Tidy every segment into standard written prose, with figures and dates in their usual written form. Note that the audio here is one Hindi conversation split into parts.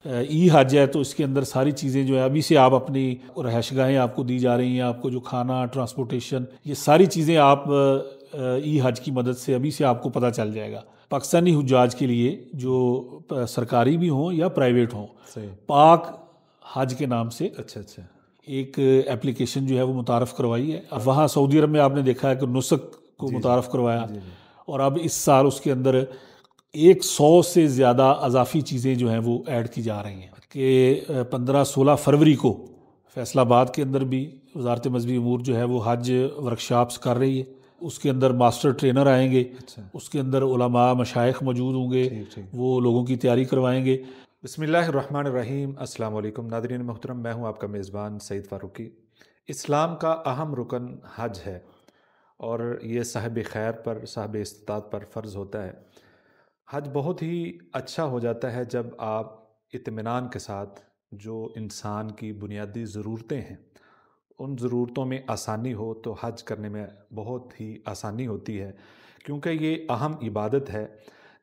ई हज है तो इसके अंदर सारी चीज़ें जो है अभी से आप अपनी रहायशगाहें आपको दी जा रही हैं, आपको जो खाना, ट्रांसपोर्टेशन, ये सारी चीज़ें आप ई हज की मदद से अभी से आपको पता चल जाएगा। पाकिस्तानी हुज्जाज के लिए जो सरकारी भी हों या प्राइवेट हों, पाक हज के नाम से अच्छा अच्छा एक एप्लीकेशन जो है वो मुतारफ़ करवाई है। अब वहाँ सऊदी अरब में आपने देखा है कि नुस्क को मुतारफ़ करवाया, और अब इस साल उसके अंदर 100 से ज़्यादा अजाफ़ी चीज़ें जो हैं वो ऐड की जा रही हैं कि 15-16 फरवरी को फैसलाबाद के अंदर भी वजारत मजहबी अमूर जो है वो हज वर्कशॉप्स कर रही है। उसके अंदर मास्टर ट्रेनर आएंगे, उसके अंदर उलमा मशाइख मौजूद होंगे, वो लोगों की तैयारी करवाएंगे। बिस्मिल्लाहिर्रहमानिर्रहीम। अस्सलाम वालेकुम नाज़रीन मोहतरम, मैं हूं आपका मेज़बान सईद फ़ारूकी। इस्लाम का अहम रुकन हज है और ये साहिब खैर पर, साहिब इस्तात पर फ़र्ज़ होता है। हज बहुत ही अच्छा हो जाता है जब आप इत्मीनान के साथ जो इंसान की बुनियादी ज़रूरतें हैं उन ज़रूरतों में आसानी हो, तो हज करने में बहुत ही आसानी होती है, क्योंकि ये अहम इबादत है।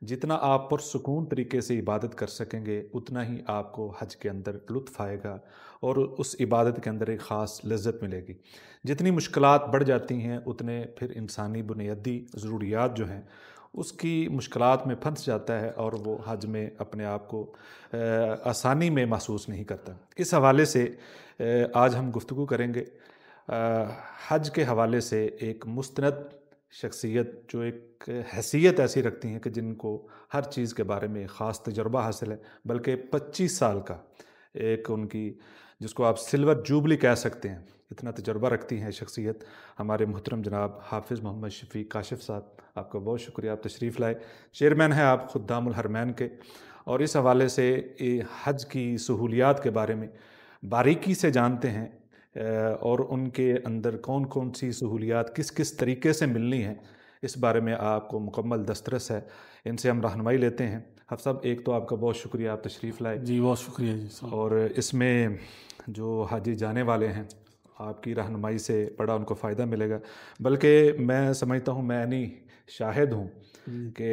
जितना आप पुरसुकून तरीके से इबादत कर सकेंगे उतना ही आपको हज के अंदर लुत्फ़ आएगा और उस इबादत के अंदर एक ख़ास लज्जत मिलेगी। जितनी मुश्किलात बढ़ जाती हैं उतने फिर इंसानी बुनियादी ज़रूरियात जो हैं उसकी मुश्किलात में फंस जाता है और वो हज में अपने आप को आसानी में महसूस नहीं करता। इस हवाले से आज हम गुफ्तगू करेंगे हज के हवाले से एक मुस्तनद शख्सियत जो एक हैसियत ऐसी रखती हैं कि जिनको हर चीज़ के बारे में ख़ास तजुर्बा हासिल है, बल्कि 25 साल का एक उनकी, जिसको आप सिल्वर जुबली कह सकते हैं, इतना तजुर्बा रखती हैं शख्सियत हमारे मोहतरम जनाब हाफिज़ मोहम्मद शफ़ी काशिफ़ साहब। आपका बहुत शुक्रिया, आप तशरीफ़ लाए। चेयरमैन हैं आप खुद्दामुल हरमैन के, और इस हवाले से हज की सहूलियात के बारे में बारीकी से जानते हैं और उनके अंदर कौन कौन सी सहूलियात किस किस तरीके से मिलनी है, इस बारे में आपको मुकम्मल दस्तरस है। इनसे हम रहनुमाई लेते हैं। आप सब, एक तो आपका बहुत शुक्रिया, आप तशरीफ़ लाए। जी बहुत शुक्रिया जी। और इसमें जो हाजी जाने वाले हैं, आपकी रहनुमाई से बड़ा उनको फ़ायदा मिलेगा। बल्कि मैं समझता हूँ, मैं नहीं शाहिद हूँ कि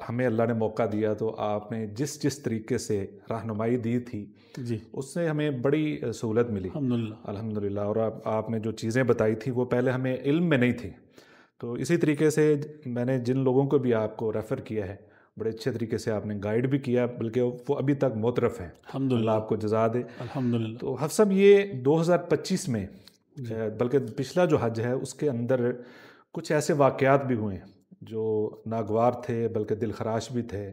हमें अल्लाह ने मौका दिया तो आपने जिस जिस तरीके से रहनुमाई दी थी जी, उससे हमें बड़ी सहूलत मिली अल्हम्दुलिल्लाह। और आपने जो चीज़ें बताई थी वो पहले हमें इल्म में नहीं थी। तो इसी तरीके से मैंने जिन लोगों को भी आपको रेफ़र किया है, बड़े अच्छे तरीके से आपने गाइड भी किया, बल्कि वो अभी तक मोतरफ़ हैं। अल्लाह आपको जज़ा दे अल्हम्दुलिल्लाह। तो हफ़ साहब, ये 2025 में बल्कि पिछला जो हज है उसके अंदर कुछ ऐसे वाक़यात भी हुए हैं जो नागवार थे, बल्कि दिल खराश भी थे।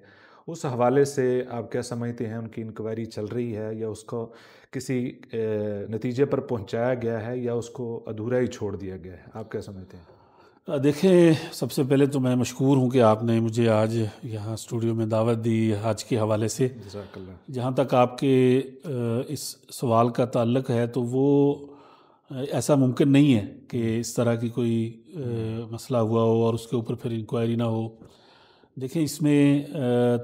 उस हवाले से आप क्या समझते हैं? उनकी इंक्वायरी चल रही है या उसको किसी नतीजे पर पहुंचाया गया है या उसको अधूरा ही छोड़ दिया गया है? आप क्या समझते हैं? देखें, सबसे पहले तो मैं मशकूर हूँ कि आपने मुझे आज यहाँ स्टूडियो में दावत दी हज के हवाले से। जज़ाकल्लाह। जहाँ तक आपके इस सवाल का ताल्लुक़ है तो वो ऐसा मुमकिन नहीं है कि इस तरह की कोई मसला हुआ हो और उसके ऊपर फिर इंक्वायरी ना हो। देखें, इसमें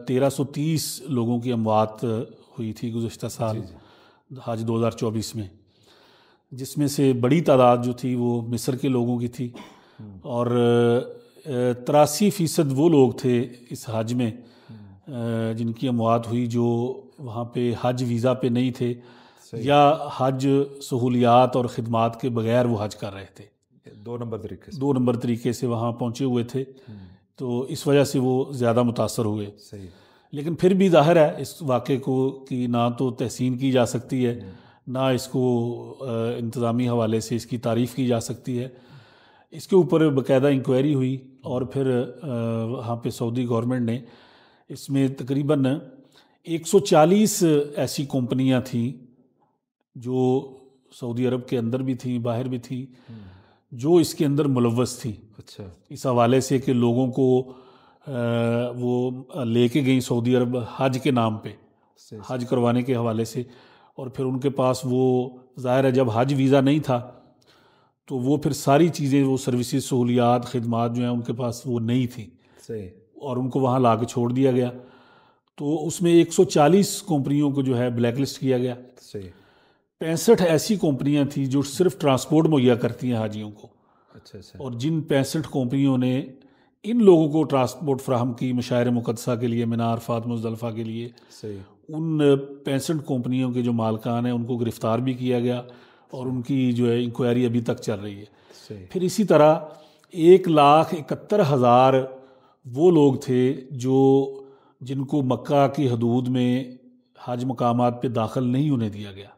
1330 लोगों की अमवात हुई थी गुज़श्ता साल हज 2024 में, जिसमें से बड़ी तादाद जो थी वो मिस्र के लोगों की थी और 83% वो लोग थे इस हज में जिनकी अमवात हुई जो वहाँ पे हज वीज़ा पे नहीं थे या हज सहूलियात और ख़िदमात के बग़ैर वो हज कर रहे थे। 2 नंबर तरीके से वहाँ पहुँचे हुए थे, तो इस वजह से वो ज़्यादा मुतासर हुए। सही। लेकिन फिर भी ज़ाहिर है इस वाक़े को कि ना तो तहसीन की जा सकती है, ना इसको इंतज़ामी हवाले से इसकी तारीफ़ की जा सकती है। इसके ऊपर बाकायदा इंक्वायरी हुई और फिर वहाँ पे सऊदी गवर्नमेंट ने इसमें तकरीबन 140 ऐसी कंपनियां थीं जो सऊदी अरब के अंदर भी थीं, बाहर भी थीं, जो इसके अंदर मुलव्वस थी। अच्छा। इस हवाले से कि लोगों को वो लेके गई सऊदी अरब हज के नाम पे, हज करवाने के हवाले से, और फिर उनके पास वो ज़ाहिर है जब हज वीज़ा नहीं था तो वो फिर सारी चीज़ें, वो सर्विसेज, सहूलियात, ख़िदमात जो हैं उनके पास वो नहीं थी। सही। और उनको वहाँ ला के छोड़ दिया गया। तो उसमें 140 कंपनियों को जो है ब्लैक लिस्ट किया गया। सही। 65 ऐसी कंपनियां थी जो सिर्फ ट्रांसपोर्ट मुहैया करती हैं हाजियों को। अच्छा। और जिन 65 कंपनियों ने इन लोगों को ट्रांसपोर्ट फ्राहम की मशायर मुक़द्दसा के लिए, मिना, अरफात, मुज़दलिफ़ा के लिए, सही, उन 65 कंपनियों के जो मालकान हैं उनको गिरफ़्तार भी किया गया और उनकी जो है इंक्वायरी अभी तक चल रही है। सही। फिर इसी तरह 1,71,000 वो लोग थे जिनको मक्का की हदूद में हज मकामात पे दाखिल नहीं होने दिया गया।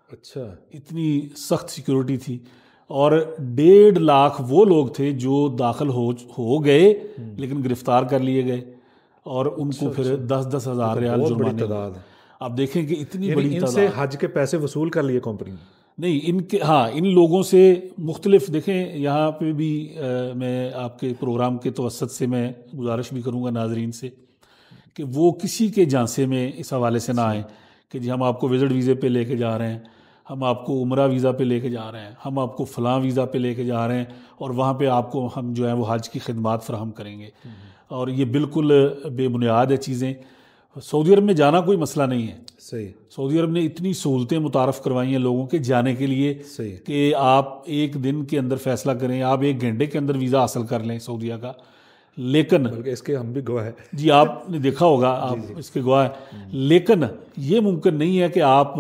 अच्छा। इतनी सख्त सिक्योरिटी थी। और 1.5 लाख वो लोग थे जो दाखिल हो गए लेकिन गिरफ्तार कर लिए गए और उनको फिर 10-10 हज़ार रियाल जुर्माने हुए। आप देखें कि इतनी बड़ी इनसे हज के पैसे वसूल कर लिए कंपनी ने? नहीं, इन लोगों से मुख्तलिफ देखें। यहाँ पे भी मैं आपके प्रोग्राम के तवस्सुत से मैं गुजारिश भी करूँगा नाजरीन से कि वो किसी के झांसे में इस हवाले से ना आए कि जी हम आपको विजिट वीज़े पे लेके जा रहे हैं, हम आपको उम्रा वीज़ा पे लेके जा रहे हैं, हम आपको फ़लाँ वीज़ा पे लेके जा रहे हैं और वहाँ पे आपको हम जो है वो हज की खिदमात फ़राहम करेंगे। और ये बिल्कुल बेबुनियाद है चीज़ें। सऊदी अरब में जाना कोई मसला नहीं है। सही। सऊदी अरब ने इतनी सहूलतें मुतारफ़ करवाई हैं लोगों के जाने के लिए कि आप एक दिन के अंदर फ़ैसला करें, आप 1 घंटे के अंदर वीज़ा हासिल कर लें सऊदीया का। लेकिन बल्कि इसके हम भी गवाह हैं। जी, आपने देखा होगा, आप इसके गवाह हैं। लेकिन ये मुमकिन नहीं है कि आप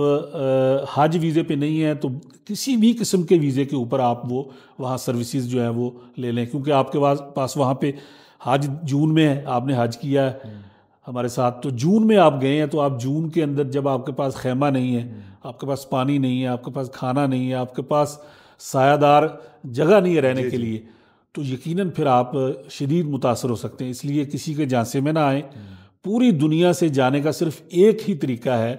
हज वीज़े पे नहीं हैं तो किसी भी किस्म के वीज़े के ऊपर आप वो वहाँ सर्विसेज जो है वो ले लें, क्योंकि आपके पास वहाँ पे हज जून में है, आपने हज किया है हमारे साथ, तो जून में आप गए हैं तो आप जून के अंदर जब आपके पास खैमा नहीं है, आपके पास पानी नहीं है, आपके पास खाना नहीं है, आपके पास सायादार जगह नहीं है रहने के लिए, तो यकीनन फिर आप शदीद मुतासर हो सकते हैं। इसलिए किसी के झांसे में ना आए। पूरी दुनिया से जाने का सिर्फ एक ही तरीका है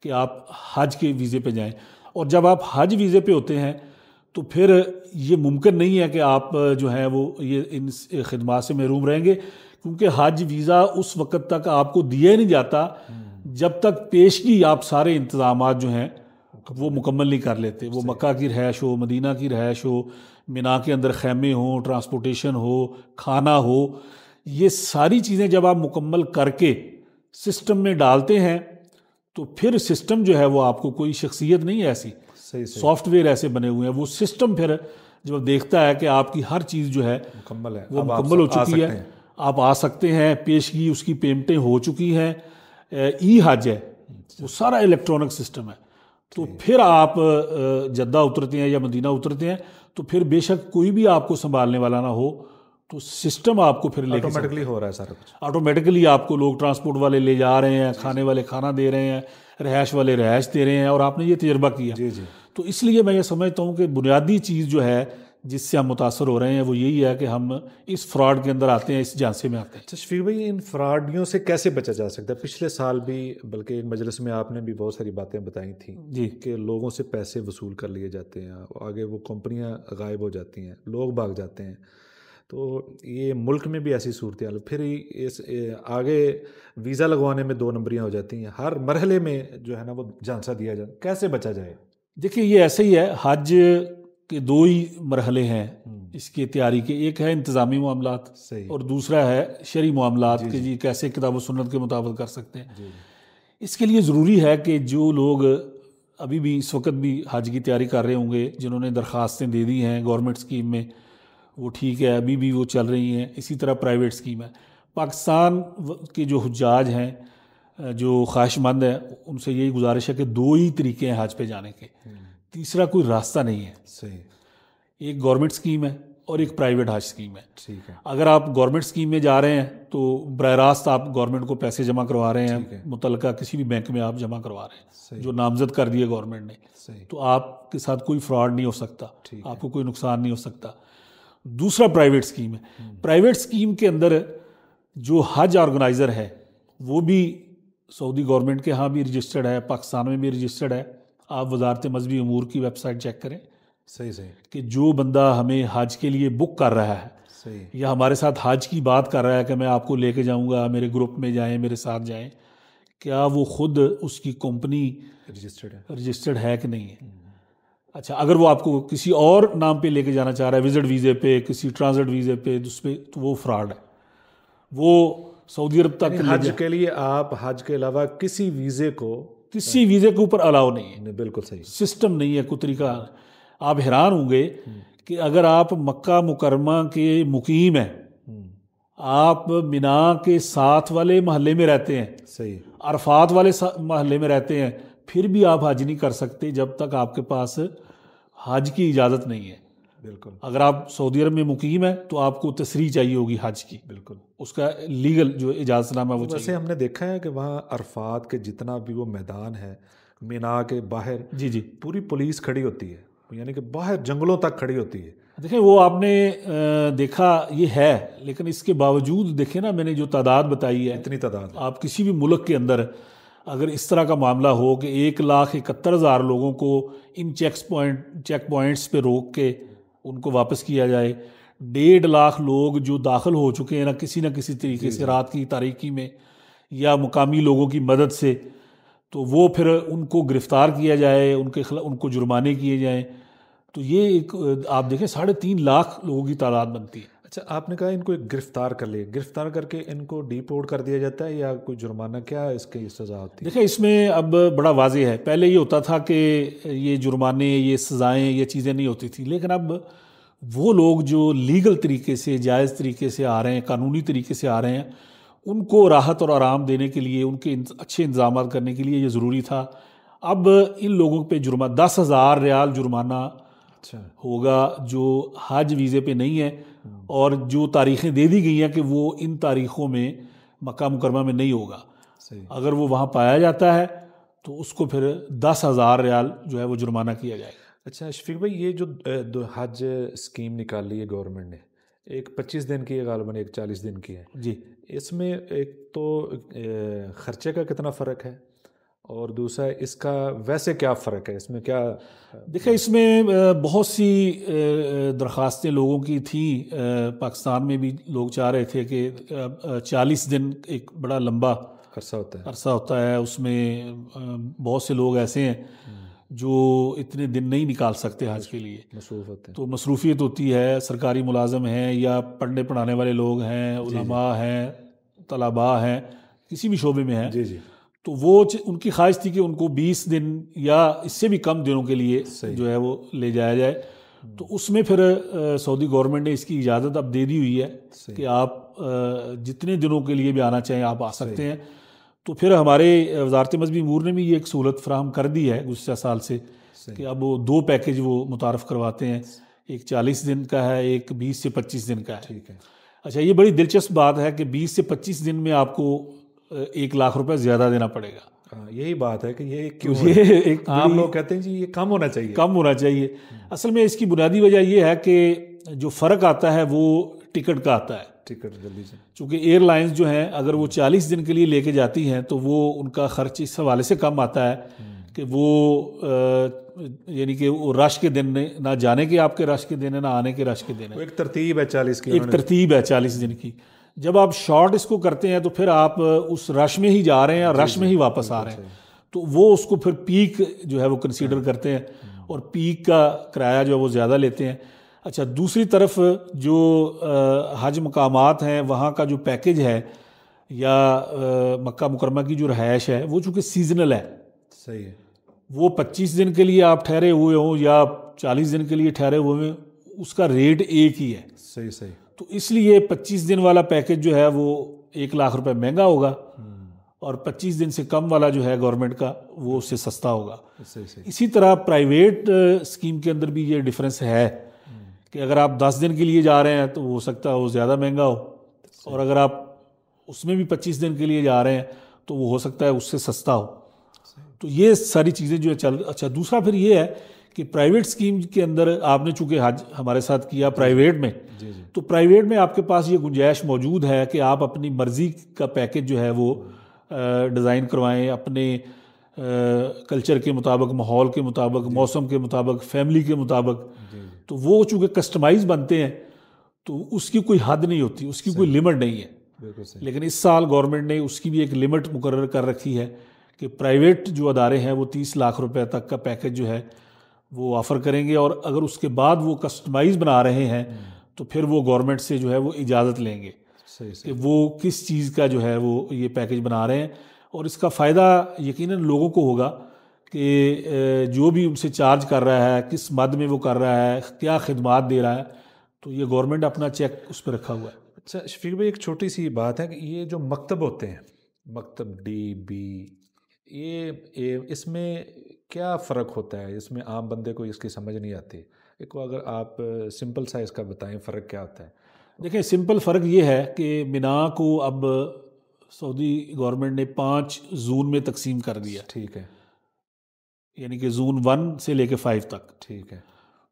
कि आप हज के वीज़े पे जाएं। और जब आप हज वीज़े पे होते हैं तो फिर ये मुमकिन नहीं है कि आप जो है वो ये इन खिदमात से महरूम रहेंगे, क्योंकि हज वीज़ा उस वक़्त तक आपको दिया ही नहीं जाता जब तक पेशगी आप सारे इंतज़ामात जो हैं वो मुकम्मल नहीं कर लेते। वो मक्का की रहायश हो, मदीना की रहायश हो, मिना के अंदर खैमे हों, ट्रांसपोर्टेशन हो, खाना हो, ये सारी चीज़ें जब आप मुकम्मल करके सिस्टम में डालते हैं तो फिर सिस्टम जो है वो आपको कोई शख्सियत नहीं है ऐसी, सॉफ्टवेयर ऐसे बने हुए हैं, वो सिस्टम फिर जब देखता है कि आपकी हर चीज़ जो है मुकम्मल है, वो मुकम्मल हो चुकी है, आप आ सकते हैं, पेशगी उसकी पेमेंटें हो चुकी हैं, ई हज है, वो सारा इलेक्ट्रॉनिक सिस्टम है, तो फिर आप जद्दा उतरते हैं या मदीना उतरते हैं तो फिर बेशक कोई भी आपको संभालने वाला ना हो तो सिस्टम आपको फिर लेके ऑटोमेटिकली हो रहा है सारा कुछ। ऑटोमेटिकली आपको लोग ट्रांसपोर्ट वाले ले जा रहे हैं, खाने वाले खाना दे रहे हैं, रहायश वाले रहायश दे रहे हैं, और आपने ये तजर्बा किया। जी जी। तो इसलिए मैं ये समझता हूँ कि बुनियादी चीज़ जो है जिससे हम मुतासर हो रहे हैं वो यही है कि हम इस फ्रॉड के अंदर आते हैं, इस झांसे में आते हैं। अच्छा शफीक भाई, इन फ्रॉडियों से कैसे बचा जा सकता है? पिछले साल भी बल्कि एक मजलिस में आपने भी बहुत सारी बातें बताई थी जी कि लोगों से पैसे वसूल कर लिए जाते हैं, आगे वो कंपनियां गायब हो जाती हैं, लोग भाग जाते हैं। तो ये मुल्क में भी ऐसी सूरत हाल, फिर इस आगे वीज़ा लगवाने में 2 नंबरियाँ हो जाती हैं, हर मरहले में जो है ना वो झांसा दिया जाए, कैसे बचा जाए? देखिए ये ऐसे ही है, हज के 2 ही मरहले हैं इसकी तैयारी के, एक है इंतज़ामी मामलात और दूसरा है शरई मामलात कि जी कैसे किताब व सुन्नत के मुताबिक कर सकते हैं। इसके लिए ज़रूरी है कि जो लोग अभी भी इस वक्त भी हज की तैयारी कर रहे होंगे, जिन्होंने दरख्वास्तें दे दी हैं गवर्नमेंट स्कीम में, वो ठीक है, अभी भी वो चल रही हैं। इसी तरह प्राइवेट स्कीम है। पाकिस्तान के जो हुज्जाज हैं, जो ख्वाहिशमंद हैं, उनसे यही गुजारिश है कि 2 ही तरीके हैं हज पे जाने के, तीसरा कोई रास्ता नहीं है। सही। एक गवर्नमेंट स्कीम है और एक प्राइवेट हज स्कीम है। ठीक है। अगर आप गवर्नमेंट स्कीम में जा रहे हैं तो बराह रास्त आप गवर्नमेंट को पैसे जमा करवा रहे हैं, मुतल्लिका किसी भी बैंक में आप जमा करवा रहे हैं जो नामजद कर दिए गवर्नमेंट ने, तो आपके साथ कोई फ्रॉड नहीं हो सकता, आपको कोई नुकसान नहीं हो सकता। दूसरा प्राइवेट स्कीम है। प्राइवेट स्कीम के अंदर जो हज ऑर्गेनाइज़र है वो भी सऊदी गवर्नमेंट के यहाँ भी रजिस्टर्ड है, पाकिस्तान में भी रजिस्टर्ड है। आप वजारत मजहबी अमूर की वेबसाइट चेक करें। सही सही। कि जो बंदा हमें हज के लिए बुक कर रहा है, सही, या हमारे साथ हज की बात कर रहा है कि मैं आपको लेके जाऊंगा, मेरे ग्रुप में जाएं, मेरे साथ जाएं, क्या वो खुद उसकी कंपनी रजिस्टर्ड है कि नहीं है? अच्छा, अगर वो आपको किसी और नाम पे लेके जाना चाह रहा है, विजिट वीज़े पे, किसी ट्रांजिट वीज़े पे, तो वो फ्रॉड है। वो सऊदी अरब तक हज के लिए आप हज के अलावा किसी वीज़े के ऊपर अलाउ नहीं है। बिल्कुल सही। सिस्टम नहीं है, कोई तरीका। आप हैरान होंगे कि अगर आप मक्का मुकरमा के मुकीम हैं, आप मिना के साथ वाले महल्ले में रहते हैं, सही, अरफात वाले महल्ले में रहते हैं, फिर भी आप हज नहीं कर सकते जब तक आपके पास हज की इजाज़त नहीं है। बिल्कुल। अगर आप सऊदी अरब में मुकीम है तो आपको तसरीह चाहिए होगी हज की, बिल्कुल, उसका लीगल जो इजाज़तनामा वो तो वैसे चाहिए। हमने देखा है कि वहाँ अरफात के जितना भी वो मैदान है, मीना के बाहर जी जी। पूरी पुलिस खड़ी होती है, यानी कि बाहर जंगलों तक खड़ी होती है। देखें वो आपने देखा ये है, लेकिन इसके बावजूद देखें ना, मैंने जो तादाद बताई है, इतनी तादाद है। आप किसी भी मुल्क के अंदर अगर इस तरह का मामला हो कि 1,71,000 लोगों को इन चेक पॉइंट्स पे रोक के उनको वापस किया जाए, 1.5 लाख लोग जो दाखिल हो चुके हैं ना किसी तरीके से रात की तारीकी में या मुकामी लोगों की मदद से, तो वो फिर उनको गिरफ़्तार किया जाए, उनको जुर्माने किए जाएँ, तो ये एक आप देखें 3.5 लाख लोगों की तादाद बनती है। अच्छा, आपने कहा इनको एक गिरफ्तार कर लिए, गिरफ्तार करके इनको डिपोर्ट कर दिया जाता है या कोई जुर्माना, क्या इसकी सज़ा होती है? देखिए इसमें अब बड़ा वाज़ेह है, पहले ये होता था कि ये जुर्माने, ये सज़ाएँ, ये चीज़ें नहीं होती थी, लेकिन अब वो लोग जो लीगल तरीके से, जायज़ तरीके से आ रहे हैं, कानूनी तरीके से आ रहे हैं, उनको राहत और आराम देने के लिए, उनके अच्छे इंतज़ाम करने के लिए ये ज़रूरी था। अब इन लोगों पे 10,000 रियाल जुर्माना अच्छा, होगा जो हज वीज़े पे नहीं है, और जो तारीखें दे दी गई हैं कि वो इन तारीख़ों में मक्का मुकरमा में नहीं होगा। सही। अगर वो वहाँ पाया जाता है तो उसको फिर 10,000 रियाल जो है वो जुर्माना किया जाएगा। अच्छा शफीक भाई, ये जो हज स्कीम निकाली है गवर्नमेंट ने, एक 25 दिन की है गालबन, एक 40 दिन की है जी। इसमें एक तो ख़र्चे का कितना फ़र्क है, और दूसरा इसका वैसे क्या फ़र्क है, इसमें क्या? देखिए इसमें बहुत सी दरख्वास्तें लोगों की थी, पाकिस्तान में भी लोग चाह रहे थे कि 40 दिन एक बड़ा लंबा अरसा होता है, उसमें बहुत से लोग ऐसे हैं जो इतने दिन नहीं निकाल सकते हज के लिए, मसरूफ़ होते हैं, तो मसरूफियत होती है, सरकारी मुलाजम हैं या पढ़ने पढ़ाने वाले लोग हैं, उलमा हैं, तलबा हैं, किसी भी शोबे में हैं, जी जी, तो वो उनकी ख्वाहिश थी कि उनको 20 दिन या इससे भी कम दिनों के लिए जो है वो ले जाया जाए। तो उसमें फिर सऊदी गवर्नमेंट ने इसकी इजाज़त अब दे दी हुई है कि आप जितने दिनों के लिए भी आना चाहें आप आ सकते हैं। तो फिर हमारे वजारत मज़हबी अमूर ने भी ये एक सहूलत फराहम कर दी है गुज़श्ता साल से कि अब वो 2 पैकेज वो मुतारफ़ करवाते हैं, एक 40 दिन का है, एक 20 से 25 दिन का है। ठीक है। अच्छा, ये बड़ी दिलचस्प बात है कि 20 से 25 दिन में आपको 1 लाख रुपए ज़्यादा देना पड़ेगा। यही बात है कि ये क्यों ये एक आम लोग कहते हैं जी ये कम होना चाहिए। असल में इसकी बुनियादी वजह यह है कि जो फ़र्क आता है वो टिकट का आता है। टिकट जल्दी से, चूँकि एयरलाइंस जो हैं अगर वो 40 दिन के लिए लेके जाती हैं तो वो उनका खर्च इस हवाले से कम आता है कि वो यानी कि वो रश के दिन ना जाने के आपके रश के दिन है, ना आने के रश के दिन है। एक तरतीब है 40 की, एक तरतीब है 40 दिन की। जब आप शॉर्ट इसको करते हैं तो फिर आप उस रश में ही जा रहे हैं, रश में ही वापस आ रहे हैं, तो वो उसको फिर पीक जो है वो कंसीडर करते हैं और पीक का किराया जो है वो ज़्यादा लेते हैं। अच्छा, दूसरी तरफ जो हज मकामात हैं वहाँ का जो पैकेज है या मक्का मुकरमा की जो रहायश है वो चूँकि सीजनल है, सही है, वो 25 दिन के लिए आप ठहरे हुए हों या 40 दिन के लिए ठहरे हुए हों, उसका रेट एक ही है। सही सही। तो इसलिए 25 दिन वाला पैकेज जो है वो 1 लाख रुपए महंगा होगा और 25 दिन से कम वाला जो है गवर्नमेंट का वो उससे सस्ता होगा। सही सही। इसी तरह प्राइवेट स्कीम के अंदर भी ये डिफरेंस है कि अगर आप 10 दिन के लिए जा रहे हैं तो हो सकता है वो ज़्यादा महंगा हो, और अगर आप उसमें भी 25 दिन के लिए जा रहे हैं तो वो हो सकता है उससे सस्ता हो। तो ये सारी चीज़ें जो है अच्छा, दूसरा फिर ये है कि प्राइवेट स्कीम के अंदर आपने चूँकि हज हमारे साथ किया प्राइवेट में, तो प्राइवेट में आपके पास ये गुंजाइश मौजूद है कि आप अपनी मर्ज़ी का पैकेज जो है वो डिज़ाइन करवाएं, अपने कल्चर के मुताबिक, माहौल के मुताबिक, मौसम के मुताबिक, फैमिली के मुताबिक। तो वो चूँकि कस्टमाइज़ बनते हैं तो उसकी कोई हद नहीं होती, उसकी कोई लिमिट नहीं है। लेकिन इस साल गवर्नमेंट ने उसकी भी एक लिमिट मुकर्रर कर रखी है कि प्राइवेट जो अदारे हैं वो 30 लाख रुपए तक का पैकेज जो है वो ऑफ़र करेंगे, और अगर उसके बाद वो कस्टमाइज़ बना रहे हैं तो फिर वो गवर्नमेंट से जो है वो इजाज़त लेंगे कि वो किस चीज़ का जो है वो ये पैकेज बना रहे हैं। और इसका फ़ायदा यकीनन लोगों को होगा कि जो भी उनसे चार्ज कर रहा है, किस मद में वो कर रहा है, क्या खिदमात दे रहा है, तो ये गवर्नमेंट अपना चेक उस पर रखा हुआ है। अच्छा शफीक भाई, एक छोटी सी बात है कि ये जो मकतब होते हैं मकतब डी बी, ये इसमें क्या फ़र्क होता है? इसमें आम बंदे को इसकी समझ नहीं आती। एक अगर आप सिंपल सा इसका बताएं फ़र्क क्या होता है? देखिए, सिंपल फ़र्क ये है कि मिना को अब सऊदी गवर्नमेंट ने 5 जोन में तकसीम कर दिया, ठीक है, यानी कि जोन 1 से लेके 5 तक। ठीक है,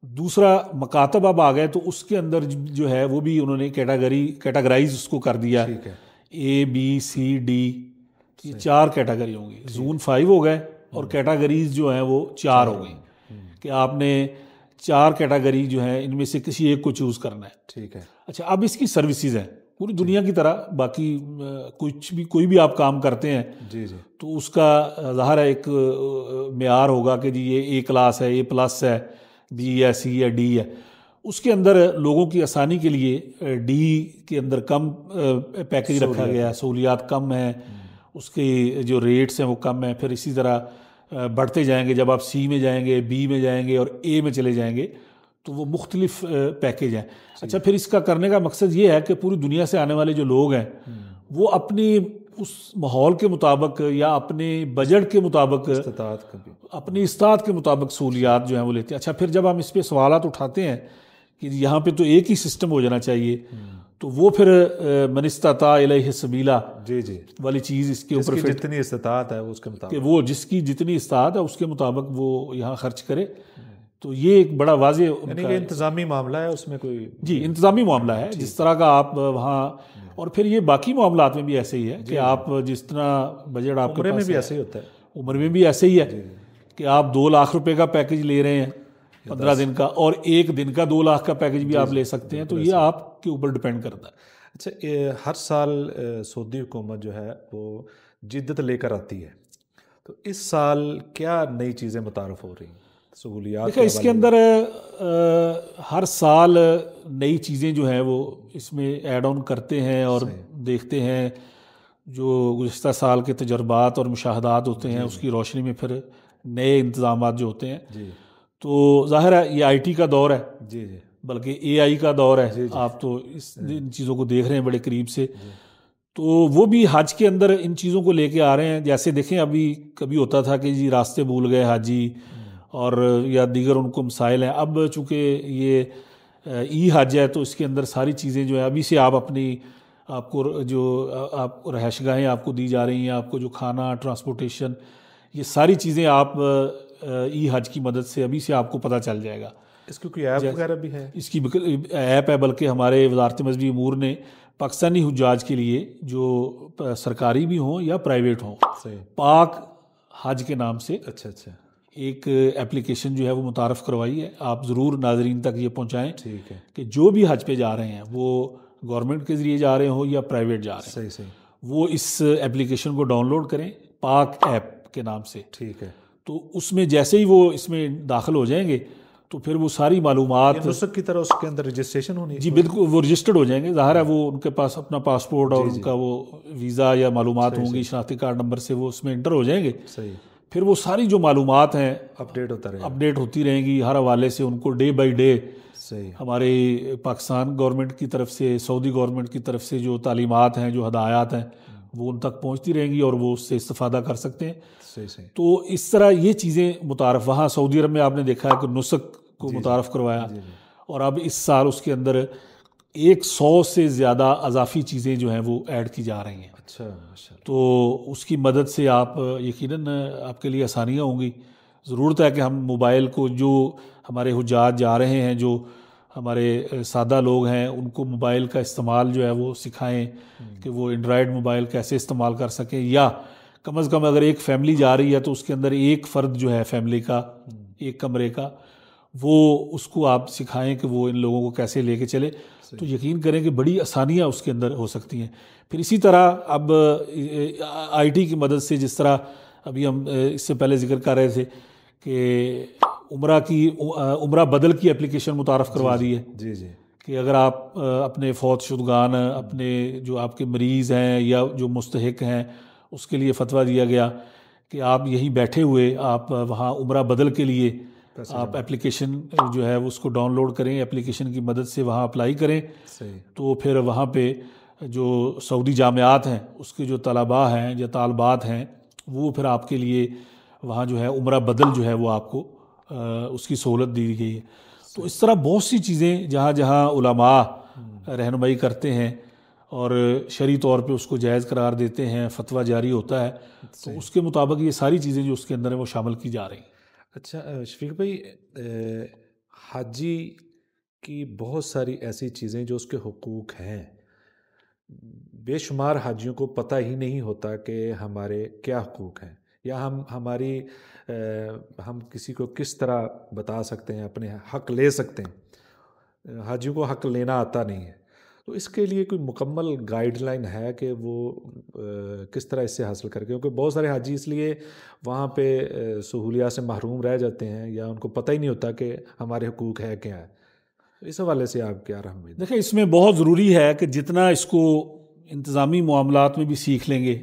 दूसरा मकातब अब आ गए, तो उसके अंदर जो है वो भी उन्होंने कैटेगराइज उसको कर दिया, ठीक है, ए बी सी डी, ये 4 कैटेगरी होंगी। जोन 5 हो गए और कैटेगरीज जो हैं वो 4 हो गई कि आपने 4 कैटेगरी जो है इनमें से किसी एक को चूज़ करना है। ठीक है, अच्छा, अब इसकी सर्विसेज हैं पूरी दुनिया की तरह, बाकी कोई भी आप काम करते हैं जी जी, तो उसका ज़ाहिर है एक मेयार होगा कि जी ये ए क्लास है, ए प्लस है, बी है, सी है, डी है। उसके अंदर लोगों की आसानी के लिए डी के अंदर कम पैकेज रखा गया है, सहूलियात कम है, उसके जो रेट्स हैं वो कम है। फिर इसी तरह बढ़ते जाएंगे, जब आप सी में जाएंगे, बी में जाएंगे और ए में चले जाएंगे तो वो मुख्तलिफ पैकेज हैं। अच्छा, फिर इसका करने का मकसद ये है कि पूरी दुनिया से आने वाले जो लोग हैं वो अपनी उस माहौल के मुताबिक या अपने बजट के मुताबिक, अपनी इस्तात के मुताबिक सहूलियात जो हैं वो लेते हैं। अच्छा, फिर जब हम इस पर सवालात उठाते हैं कि यहाँ पे तो एक ही सिस्टम हो जाना चाहिए, तो वो फिर मनिस्ताता इलैहि सबीला जी जी वाली चीज़ इसके ऊपर फिर जितनी इस्तात है उसके मुताबिक, कि वो जिसकी जितनी इस्तात है उसके मुताबिक वो यहाँ खर्च करे। तो ये एक बड़ा वाज़े इंतज़ामी मामला है, उसमें कोई जी इंतज़ामी मामला है जिस तरह का आप वहाँ, और फिर ये बाकी मामलात में भी ऐसे ही है कि आप जिस तरह बजट आपके उम्र पास में भी ऐसे ही होता है, उम्र में भी ऐसे ही है कि आप 2 लाख रुपए का पैकेज ले रहे हैं 15 दिन का, और 1 दिन का 2 लाख का पैकेज भी आप ले सकते हैं। तो ये आपके ऊपर डिपेंड करता है। अच्छा, हर साल सऊदी हुकूमत जो है वो जिद्दत लेकर आती है, तो इस साल क्या नई चीज़ें मुतारफ़ हो रही हैं सहूलियात? देखिए, इसके अंदर हर साल नई चीज़ें जो हैं वो इसमें ऐड ऑन करते हैं और देखते हैं जो गुज़िश्ता साल के तजर्बात और मुशाहदात होते हैं उसकी रोशनी में फिर नए इंतज़ामात जो होते हैं। तो ज़ाहिर है ये IT का दौर है, जी जी, बल्कि AI का दौर है। आप तो इन चीज़ों को देख रहे हैं बड़े करीब से। तो वो भी हज के अंदर इन चीज़ों को लेके आ रहे हैं। जैसे देखें, अभी कभी होता था कि जी रास्ते भूल गए हाजी और या दीगर उनको मसाइल हैं। अब चूँकि ये ई हज है तो इसके अंदर सारी चीज़ें जो है अभी से आप अपनी आपको जो आपको रहायशगाहें आपको दी जा रही हैं, आपको जो खाना, ट्रांसपोर्टेशन, ये सारी चीज़ें आप ई हज की मदद से अभी से आपको पता चल जाएगा। इसकी कोई ऐप वगैरह भी है? इसकी ऐप है, बल्कि हमारे वज़ारत मज़हबी अमूर ने पाकिस्तानी हुज्जाज के लिए जो सरकारी भी हों या प्राइवेट हों, पाक हज के नाम से अच्छा एक एप्लीकेशन जो है वो मुतारफ़ करवाई है। आप ज़रूर नाज़रीन तक ये पहुँचाएँ, ठीक है, कि जो भी हज पे जा रहे हैं वो गवर्नमेंट के ज़रिए जा रहे हो या प्राइवेट जा रहे हैं, सही, वो इस एप्लीकेशन को डाउनलोड करें, पाक ऐप के नाम से। ठीक है, तो उसमें जैसे ही वो इसमें दाखिल हो जाएंगे तो फिर वो सारी मालूमात नुस्ख की तरह उसके अंदर रजिस्ट्रेशन होनी है। जी बिल्कुल, वो रजिस्टर्ड हो जाएंगे। ज़ाहिर है वो उनके पास अपना पासपोर्ट और उनका वो वीज़ा या मालूमात होंगी, शनाख्ती कार्ड नंबर से वो उसमें इंटर हो जाएंगे। सही, फिर वो सारी जो मालूमात हैं अपडेट होती रहेंगी हर हवाले से। उनको डे बाई डे सही हमारे पाकिस्तान गवर्नमेंट की तरफ से, सऊदी गवर्नमेंट की तरफ से जो तालीमात हैं, जो हदायत हैं, वो उन तक पहुँचती रहेंगी और वो उससे इस्तेफादा कर सकते हैं। सही। तो इस तरह ये चीज़ें मुतारफ़, वहाँ सऊदी अरब में आपने देखा है कि नुस्ख को मुतारफ़ करवाया, और अब इस साल उसके अंदर 100 से ज़्यादा अजाफ़ी चीज़ें जो हैं वो ऐड की जा रही हैं। अच्छा, माशाअल्लाह। तो उसकी मदद से आप यकीनन आपके लिए आसानियाँ होंगी। ज़रूरत है कि हम मोबाइल को, जो हमारे हुज्जाज जा रहे हैं, जो हमारे सादा लोग हैं, उनको मोबाइल का इस्तेमाल जो है वो सिखाएं कि वो एंड्रॉयड मोबाइल कैसे इस्तेमाल कर सकें, या कम अज़ कम अगर एक फ़ैमिली जा रही है तो उसके अंदर एक फ़र्द जो है फ़ैमिली का, एक कमरे का, वो उसको आप सिखाएं कि वो इन लोगों को कैसे लेके चले। तो यकीन करें कि बड़ी आसानियाँ उसके अंदर हो सकती हैं। फिर इसी तरह अब IT की मदद से, जिस तरह अभी हम इससे पहले जिक्र कर रहे थे कि उम्रा बदल की एप्लीकेशन मुतारफ़ करवा दी है। जी कि अगर आप अपने फौत शुदगान, अपने जो आपके मरीज़ हैं या जो मुस्तहिक हैं, उसके लिए फतवा दिया गया कि आप यहीं बैठे हुए आप वहाँ उम्रा बदल के लिए आप एप्लीकेशन जो है उसको डाउनलोड करें, एप्लीकेशन की मदद से वहाँ अप्लाई करें। सही। तो फिर वहाँ पे जो सऊदी जामियात हैं उसके जो तलबा हैं या तालबात हैं वो फिर आपके लिए वहाँ जो है उम्रा बदल जो है वो आपको उसकी सहूलत दी गई है। तो इस तरह बहुत सी चीज़ें जहाँ जहाँ उलमा रहनुमाई करते हैं और शरई तौर पे उसको जायज़ करार देते हैं, फतवा जारी होता है, तो उसके मुताबिक ये सारी चीज़ें जो उसके अंदर है वो शामिल की जा रही हैं। अच्छा शफीक भाई, हाजी की बहुत सारी ऐसी चीज़ें जो उसके हुकूक हैं, बेशुमार हाजियों को पता ही नहीं होता कि हमारे क्या हुकूक हैं, या हम किसी को किस तरह बता सकते हैं, अपने हक़ ले सकते हैं। हाजियों को हक़ लेना आता नहीं है, तो इसके लिए कोई मुकम्मल गाइडलाइन है कि वो किस तरह इससे हासिल करें? क्योंकि बहुत सारे हाजी इसलिए वहाँ पे सहूलियात से महरूम रह जाते हैं या उनको पता ही नहीं होता कि हमारे हुकूक है क्या है। तो इस हवाले से आप क्या रहनुमाई दें? देखिए, इसमें बहुत ज़रूरी है कि जितना इसको इंतज़ामी मामलात में भी सीख लेंगे,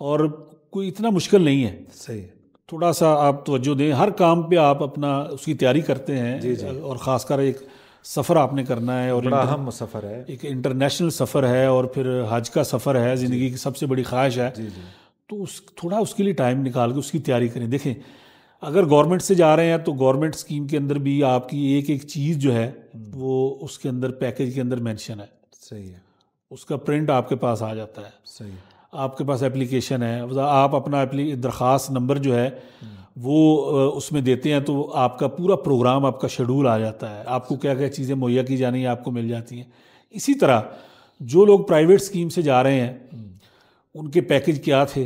और कोई इतना मुश्किल नहीं है, सही है। थोड़ा सा आप तवज्जो दें। हर काम पे आप अपना उसकी तैयारी करते हैं, जी जी, और ख़ासकर एक सफ़र आपने करना है, और बड़ा अहम सफ़र है, एक इंटरनेशनल सफ़र है, और फिर हज का सफ़र है, ज़िंदगी की सबसे बड़ी ख्वाहिश है। जी जी, तो थोड़ा उसके लिए टाइम निकाल के उसकी तैयारी करें। देखें, अगर गवर्नमेंट से जा रहे हैं तो गवर्नमेंट स्कीम के अंदर भी आपकी एक एक चीज़ जो है वो उसके अंदर पैकेज के अंदर मेंशन है। सही है। उसका प्रिंट आपके पास आ जाता है, सही है। आपके पास एप्लीकेशन है, आप अपना दरख्वास्त नंबर जो है वो उसमें देते हैं, तो आपका पूरा प्रोग्राम, आपका शेड्यूल आ जाता है, आपको क्या क्या चीज़ें मुहैया की जानी है आपको मिल जाती हैं। इसी तरह जो लोग प्राइवेट स्कीम से जा रहे हैं उनके पैकेज क्या थे,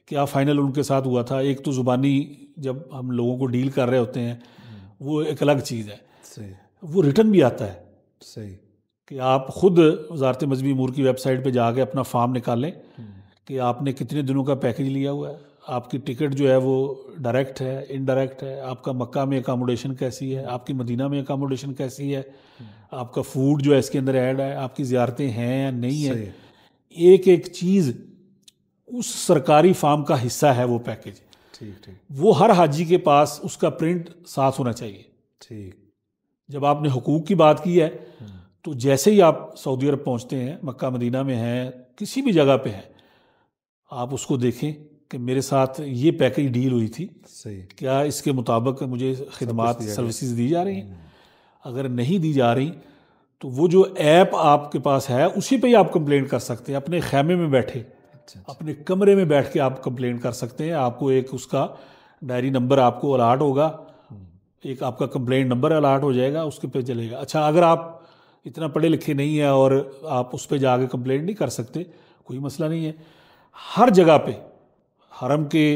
क्या फ़ाइनल उनके साथ हुआ था। एक तो ज़ुबानी जब हम लोगों को डील कर रहे होते हैं वो एक अलग चीज़ है, सही। वो रिटर्न भी आता है सही कि आप खुद वजारत मजहबी अमूर की वेबसाइट पे जाके अपना फॉर्म निकालें कि आपने कितने दिनों का पैकेज लिया हुआ है, आपकी टिकट जो है वो डायरेक्ट है, इनडायरेक्ट है, आपका मक्का में अकामोडेशन कैसी है, आपकी मदीना में अकामोडेशन कैसी है, आपका फूड जो है इसके अंदर ऐड है, आपकी ज़ियारतें हैं या नहीं है। एक एक चीज़ उस सरकारी फार्म का हिस्सा है वो पैकेज। ठीक ठीक। वो हर हाजी के पास उसका प्रिंट साथ होना चाहिए। ठीक। जब आपने हुकूक की बात की है तो जैसे ही आप सऊदी अरब पहुंचते हैं, मक्का मदीना में हैं, किसी भी जगह पे हैं, आप उसको देखें कि मेरे साथ ये पैकेज डील हुई थी, सही, क्या इसके मुताबिक मुझे खिदमात सर्विसेज दी जा रही हैं। अगर नहीं दी जा रही तो वो जो ऐप आपके पास है उसी पे ही आप कंप्लेंट कर सकते हैं, अपने खैमे में बैठे, अपने कमरे में बैठ के आप कंप्लेंट कर सकते हैं। आपको एक उसका डायरी नंबर आपको अलाट होगा, एक आपका कंप्लेंट नंबर अलाट हो जाएगा, उसके पे चलेगा। अच्छा, अगर आप इतना पढ़े लिखे नहीं है और आप उस पर जाके कंप्लेंट नहीं कर सकते, कोई मसला नहीं है। हर जगह पे हरम के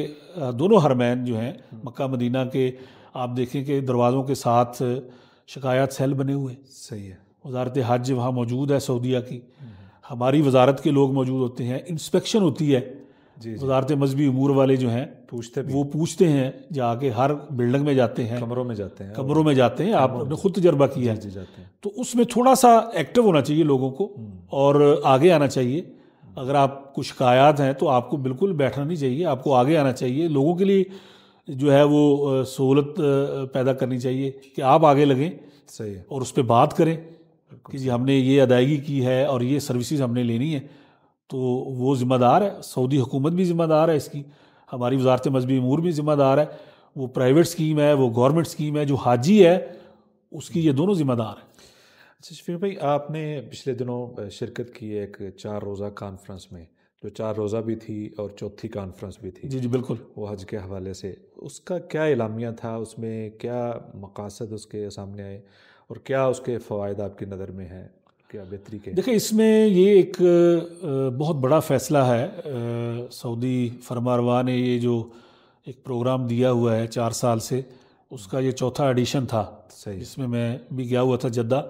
दोनों हरमैन जो हैं मक्का मदीना के, आप देखें कि दरवाज़ों के साथ शिकायत सेल बने हुए। सही है। वजारत हज वहाँ मौजूद है सऊदीया की, हमारी वजारत के लोग मौजूद होते हैं, इंस्पेक्शन होती है। वजारत मजहबी अमूर वाले जो हैं वो पूछते हैं, जाके हर बिल्डिंग में जाते हैं, कमरों में जाते हैं, आपने खुद तजर्बा किया है। तो उसमें थोड़ा सा एक्टिव होना चाहिए लोगों को और आगे आना चाहिए। अगर आपको शिकायत हैं तो आपको बिल्कुल बैठना नहीं चाहिए, आपको आगे आना चाहिए। लोगों के लिए जो है वो सहूलत पैदा करनी चाहिए कि आप आगे लगें, सही है, और उस पर बात करें कि जी हमने ये अदायगी की है और ये सर्विसेज हमने लेनी है। तो वो ज़िम्मेदार है, सऊदी हुकूमत भी ज़िम्मेदार है इसकी, हमारी वजारत मजहबी अमूर भी ज़िम्मेदार है, वो प्राइवेट स्कीम है, वो गवर्नमेंट स्कीम है, जो हाजी है उसकी, ये दोनों ज़िम्मेदार हैं। अच्छा शफीक भाई, आपने पिछले दिनों शिरकत की एक 4 रोज़ा कॉन्फ्रेंस में, जो 4 रोज़ा भी थी और चौथी कॉन्फ्रेंस भी थी। जी जी बिल्कुल। वो हज के हवाले से उसका क्या एलामिया था, उसमें क्या मकासद उसके सामने आए और क्या उसके फ़वाइद आपकी नज़र में हैं, क्या बेहतरी के? देखिए, इसमें ये एक बहुत बड़ा फ़ैसला है। सऊदी फरमारवा ने ये जो एक प्रोग्राम दिया हुआ है 4 साल से, उसका ये चौथा एडिशन था, जिसमें मैं भी गया हुआ था जद्दा।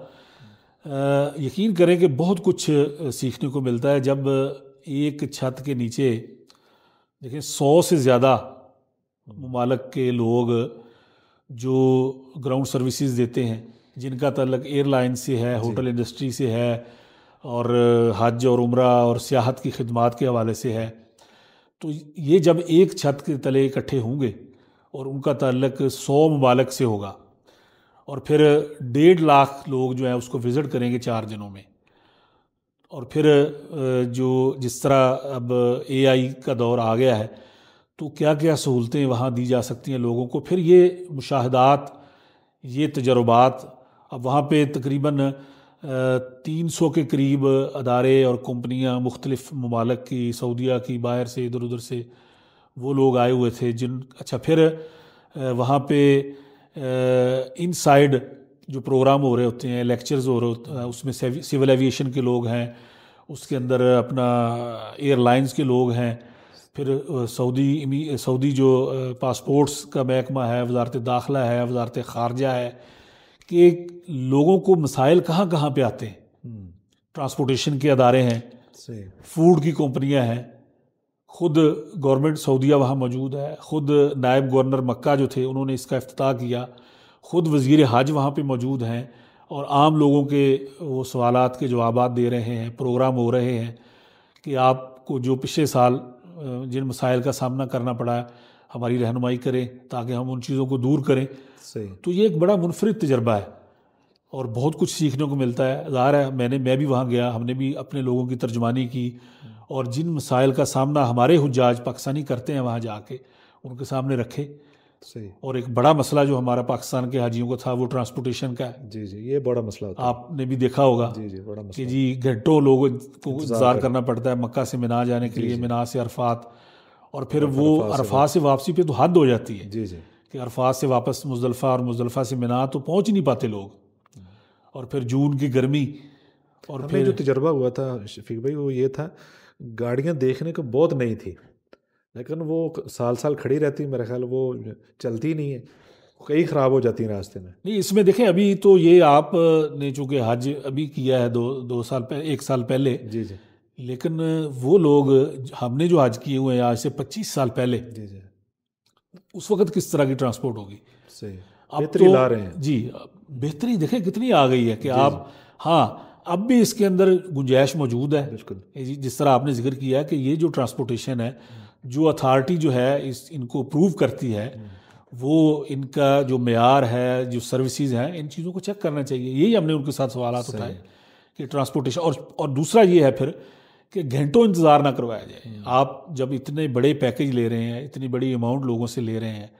यकीन करें कि बहुत कुछ सीखने को मिलता है जब एक छत के नीचे देखें 100 से ज़्यादा ममालिक के लोग जो ग्राउंड सर्विसेज देते हैं, जिनका ताल्लुक एयरलाइन से है, होटल इंडस्ट्री से है, और हज और उम्रा और सियाहत की खिदमात के हवाले से है। तो ये जब एक छत के तले इकट्ठे होंगे और उनका ताल्लुक 100 ममालिक से होगा, और फिर 1.5 लाख लोग जो है उसको विज़िट करेंगे 4 दिनों में, और फिर जो जिस तरह अब AI का दौर आ गया है, तो क्या क्या सहूलतें वहाँ दी जा सकती हैं लोगों को। फिर ये मुशाहदात, ये तजर्बात, अब वहाँ पे तकरीबन 300 के करीब अदारे और कंपनियाँ मुख्तलिफ़ ममालिक की, सऊदीया की, बाहर से, इधर उधर से वो लोग आए हुए थे जिन अच्छा फिर वहाँ पे इनसाइड जो प्रोग्राम हो रहे होते हैं, लेक्चर्स हो रहे होते हैं, उसमें सिविल एविएशन के लोग हैं, उसके अंदर अपना एयरलाइंस के लोग हैं, फिर सऊदी जो पासपोर्ट्स का महकमा है, वजारत दाखिला है, वजारत ख़ारजा है, कि लोगों को मसाइल कहाँ कहाँ पे आते हैं। ट्रांसपोर्टेशन के अदारे हैं, फूड की कंपनियां हैं, ख़ुद गवर्नमेंट सऊदीया वहाँ मौजूद है, ख़ुद नायब गवर्नर मक्का जो थे उन्होंने इसका इफ्तिताह किया, ख़ुद वज़ीर हज वहाँ पे मौजूद हैं और आम लोगों के वो सवालात के जवाबात दे रहे हैं। प्रोग्राम हो रहे हैं कि आपको जो पिछले साल जिन मसाइल का सामना करना पड़ा हमारी रहनुमाई करें ताकि हम उन चीज़ों को दूर करें। सही। तो ये एक बड़ा मुनफरिद तजर्बा है और बहुत कुछ सीखने को मिलता है। ज़ाहिर है मैं भी वहाँ गया, हमने भी अपने लोगों की तर्जमानी की और जिन मसाइल का सामना हमारे हुज्जाज पाकिस्तानी करते हैं वहाँ जाके उनके सामने रखे। सही। और एक बड़ा मसला जो हमारा पाकिस्तान के हाजियों को था वो ट्रांसपोर्टेशन का है। जी जी, ये बड़ा मसला होता है। आपने भी देखा होगा जी जी, बड़ा मसला कि जी घंटों लोगों को इंतज़ार करना पड़ता है मक्का से मिना जाने के लिए, मिना से अरफात, और फिर वो अरफात से वापसी पे तो हद हो जाती है। जी जी, कि अरफात से वापस मुजदलफा और मुजदलफा से मिना तो पहुँच ही नहीं पाते लोग, और फिर जून की गर्मी। और हमें फिर जो तजर्बा हुआ था शफीक भाई वो ये था, गाड़ियाँ देखने को बहुत नई थी लेकिन वो साल साल खड़ी रहती, मेरा ख्याल वो चलती नहीं है, कई ख़राब हो जाती हैं रास्ते में। नहीं, इसमें देखें अभी तो ये आपने चूँकि हज अभी किया है दो साल पहले, 1 साल पहले, जी जी, लेकिन वो लोग हमने जो हज किए हुए हैं आज से 25 साल पहले, जी जी, उस वक्त किस तरह की ट्रांसपोर्ट होगी। सही, अब बेहतरी तो ला रहे हैं। जी बेहतरी देखें कितनी आ गई है कि जी आप, हाँ अब भी इसके अंदर गुंजाइश मौजूद है। बिल्कुल। जिस तरह आपने जिक्र किया कि ये जो ट्रांसपोर्टेशन है, जो अथॉरिटी जो है इनको अप्रूव करती है, वो इनका जो मेयार है, जो सर्विसेज हैं, इन चीज़ों को चेक करना चाहिए। यही हमने उनके साथ सवालात उठाए कि ट्रांसपोर्टेशन, और दूसरा ये है फिर कि घंटों इंतज़ार ना करवाया जाए। आप जब इतने बड़े पैकेज ले रहे हैं, इतनी बड़ी अमाउंट लोगों से ले रहे हैं,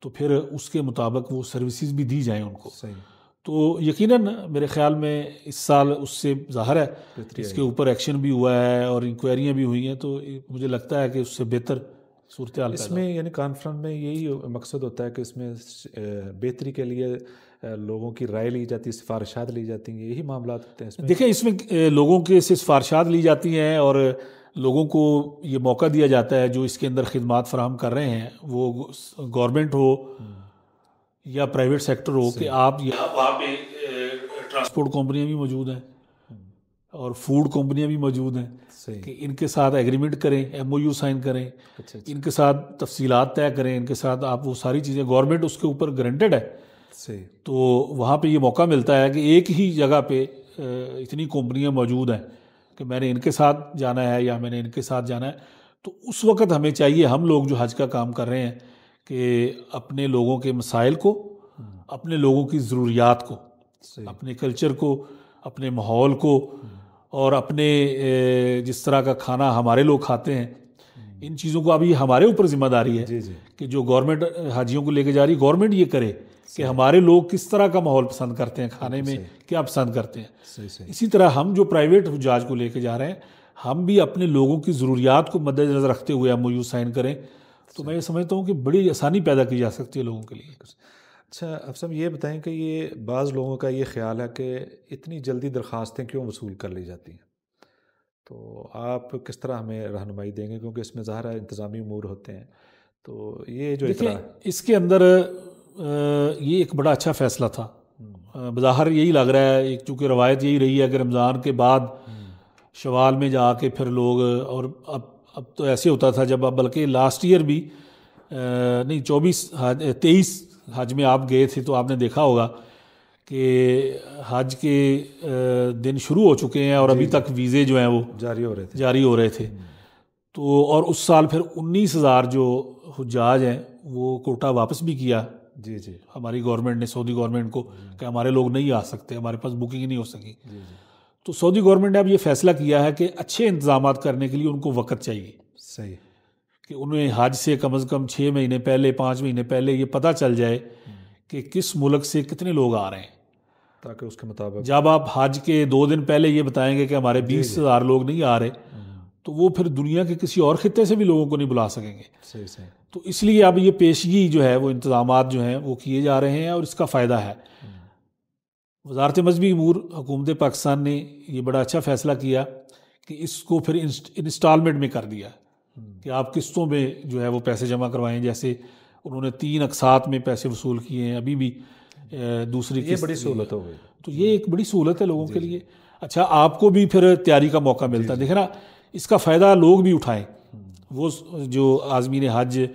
तो फिर उसके मुताबिक वो सर्विसेज भी दी जाएँ उनको। सही। तो यकीनन मेरे ख्याल में इस साल उससे ज़ाहिर है इसके ऊपर एक्शन भी हुआ है और इंक्वायरियाँ भी हुई हैं, तो मुझे लगता है कि उससे बेहतर सूरत हाल इसमें यानी कॉन्फ्रेंस में यही मकसद होता है कि इसमें बेहतरी के लिए लोगों की राय ली जाती है, सिफारिशात ली जाती हैं, यही मामला होते हैं इसमें। देखें इसमें लोगों के से सिफारिशात ली जाती हैं और लोगों को ये मौका दिया जाता है जो इसके अंदर खिदमात फराहम कर रहे हैं, वो गवर्नमेंट हो या प्राइवेट सेक्टर हो, कि आप यहाँ वहाँ पे ट्रांसपोर्ट कंपनियाँ भी मौजूद हैं और फूड कंपनियाँ भी मौजूद हैं कि इनके साथ एग्रीमेंट करें, MOU साइन करें, इनके साथ तफसीलात तय करें, इनके साथ आप वो सारी चीज़ें, गवर्नमेंट उसके ऊपर गारंटेड है। सही। तो वहाँ पे ये मौका मिलता है कि एक ही जगह पे इतनी कंपनियाँ मौजूद हैं कि मैंने इनके साथ जाना है या मैंने इनके साथ जाना है। तो उस वक़्त हमें चाहिए, हम लोग जो हज का काम कर रहे हैं, कि अपने लोगों के मसाइल को, अपने लोगों की ज़रूरियात को, अपने कल्चर को, अपने माहौल को, और अपने जिस तरह का खाना हमारे लोग खाते हैं, इन चीज़ों को अभी हमारे ऊपर ज़िम्मेदारी है कि जो गवर्नमेंट हाजियों को लेके जा रही, गवर्नमेंट ये करे कि हमारे लोग किस तरह का माहौल पसंद करते हैं, खाने में क्या पसंद करते हैं। इसी तरह हम जो प्राइवेट हुज्जाज को लेके जा रहे हैं, हम भी अपने लोगों की ज़रूरियात को मद्देनज़र रखते हुए MOU साइन करें, तो मैं ये समझता हूँ कि बड़ी आसानी पैदा की जा सकती है लोगों के लिए। अच्छा अफसर, ये बताएं कि ये बाज़ लोगों का ये ख्याल है कि इतनी जल्दी दरख्वास्तें क्यों वसूल कर ली जाती हैं, तो आप किस तरह हमें रहनुमाई देंगे, क्योंकि इसमें ज़ाहिर है इंतज़ामी उमूर होते हैं, तो ये जो देखिए इसके अंदर ये एक बड़ा अच्छा फ़ैसला था। बज़ाहिर यही लग रहा है, एक चूँकि रवायत यही रही है कि रमज़ान के बाद शवाल में जाके फिर लोग, और अब तो ऐसे होता था जब, बल्कि लास्ट ईयर भी नहीं 23 हज में आप गए थे तो आपने देखा होगा कि हज के दिन शुरू हो चुके हैं और अभी तक वीज़े जो हैं वो जारी हो रहे थे। तो और उस साल फिर 19,000 जो हुज्जाज हैं वो कोटा वापस भी किया। जी जी, हमारी गवर्नमेंट ने, सऊदी गवर्नमेंट को, कि हमारे लोग नहीं आ सकते, हमारे पास बुकिंग नहीं हो सकी। तो सऊदी गवर्नमेंट ने अब ये फैसला किया है कि अच्छे इंतजाम करने के लिए उनको वक्त चाहिए। सही। कि उन्हें हज से कम 6 महीने पहले, 5 महीने पहले ये पता चल जाए कि किस मुल्क से कितने लोग आ रहे हैं, ताकि उसके मुताबिक जब आप हज के 2 दिन पहले ये बताएंगे कि हमारे 20,000 लोग नहीं आ रहे, तो वो फिर दुनिया के किसी और खित्ते से भी लोगों को नहीं बुला सकेंगे। सही सही। तो इसलिए अब ये पेशगी जो है, वो इंतजामात जो हैं वो किए जा रहे हैं और इसका फ़ायदा है। वज़ारत मज़हबी अमूर हुकूमत पाकिस्तान ने ये बड़ा अच्छा फ़ैसला किया कि इसको फिर इंस्टॉलमेंट में कर दिया कि आप किस्तों में जो है वो पैसे जमा करवाएं। जैसे उन्होंने 3 अक़सात में पैसे वसूल किए हैं, अभी भी दूसरी ये बड़ी सहूलत हो गई। तो ये एक बड़ी सहूलत है लोगों के लिए। अच्छा, आपको भी फिर तैयारी का मौका मिलता है। देखे ना, इसका फ़ायदा लोग भी उठाएं। वो जो आज़मीन हज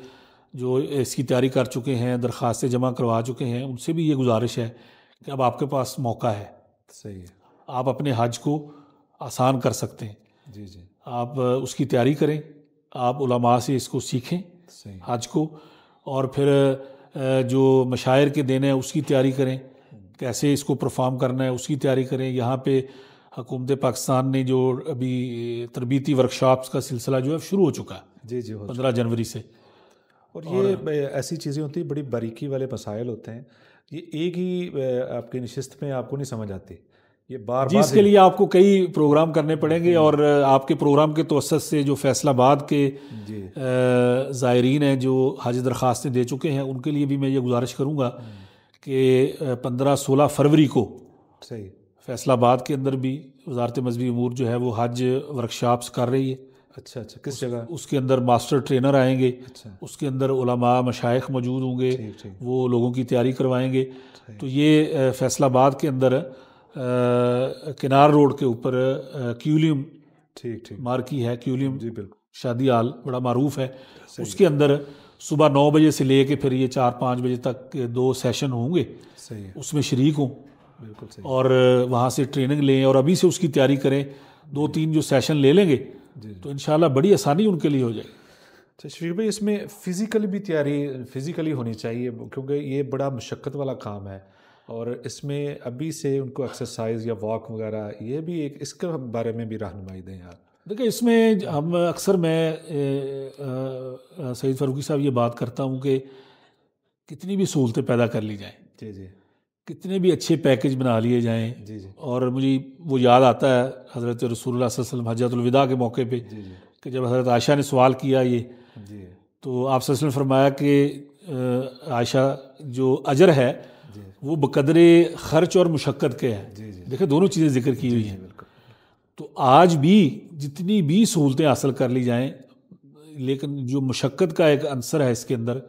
जो इसकी तैयारी कर चुके हैं, दरख्वास्तें जमा करवा चुके हैं, उनसे भी ये गुजारिश है कि अब आपके पास मौका है। सही है। आप अपने हज को आसान कर सकते हैं। जी जी। आप उसकी तैयारी करें, आप उलमा से इसको सीखें सही। हज को, और फिर जो मशायर के दिन है उसकी तैयारी करें, कैसे इसको परफॉर्म करना है उसकी तैयारी करें। यहाँ पे हुकूमत पाकिस्तान ने जो अभी तरबीती वर्कशॉप्स का सिलसिला जो है शुरू हो चुका है। जी जी। 15 जनवरी से। और ये ऐसी चीज़ें होती हैं, बड़ी बारीकी वाले मसाइल होते हैं। ये एक ही आपकी नशिस्त में आपको नहीं समझ आती, ये बार जी, इसके लिए आपको कई प्रोग्राम करने पड़ेंगे। और आपके प्रोग्राम के तवस्सुत से जो फैसलाबाद के ज़ायरीन हैं जो हज दरख्वास्तें दे चुके हैं, उनके लिए भी मैं ये गुजारिश करूँगा कि 15-16 फरवरी को सही फैसलाबाद के अंदर भी वज़ारत मज़हबी अमूर जो है वो हज वर्कशॉप्स कर रही है। अच्छा अच्छा। किस जगह? उसके अंदर मास्टर ट्रेनर आएंगे। अच्छा। उसके अंदर उलमा मशाइख मौजूद होंगे। ठीक ठीक। वो लोगों की तैयारी करवाएंगे। तो ये फैसलाबाद के अंदर किनार रोड के ऊपर क्यूलियम ठीक ठीक मार्की है, क्यूलियम जी बिल्कुल शादी हाल बड़ा मारूफ है। उसके अंदर सुबह 9 बजे से ले के फिर ये 4-5 बजे तक 2 सेशन होंगे। सही है। उसमें शरीक हों बिल्कुल सही। और वहाँ से ट्रेनिंग लें और अभी से उसकी तैयारी करें। 2-3 जो सेशन ले लेंगे तो इंशाल्लाह बड़ी आसानी उनके लिए हो जाएगी। अच्छा शरीफ भाई, इसमें फ़िज़िकली भी तैयारी फ़िज़िकली होनी चाहिए, क्योंकि ये बड़ा मुशक्क़त वाला काम है। और इसमें अभी से उनको एक्सरसाइज या वॉक वगैरह, ये भी एक, इसके बारे में भी रहनुमाई दें यार। देखिए, इसमें हम अक्सर मैं सईद फ़ारूकी साहब ये बात करता हूँ कि कितनी भी सहूलतें पैदा कर ली जाएँ, जी जी, कितने भी अच्छे पैकेज बना लिए जाएँ। जी जी। और मुझे वो याद आता है हज़रत रसूलुल्लाह सल्लल्लाहु अलैहि वसल्लम हज्जतुल विदा के मौके पे जी जी कि जब हज़रत आयशा ने सवाल किया ये, जी, तो आप सल्लल्लाहु अलैहि वसल्लम ने फरमाया कि आयशा जो अजर है वो बकदरे ख़र्च और मुशक्क़त के है। जी जी। देखिए, दोनों चीज़ें जिक्र की हुई हैं। बिल्कुल। तो आज भी जितनी भी सहूलतें हासिल कर ली जाएं, लेकिन जो मुशक्क़त का एक अंसर है इसके अंदर,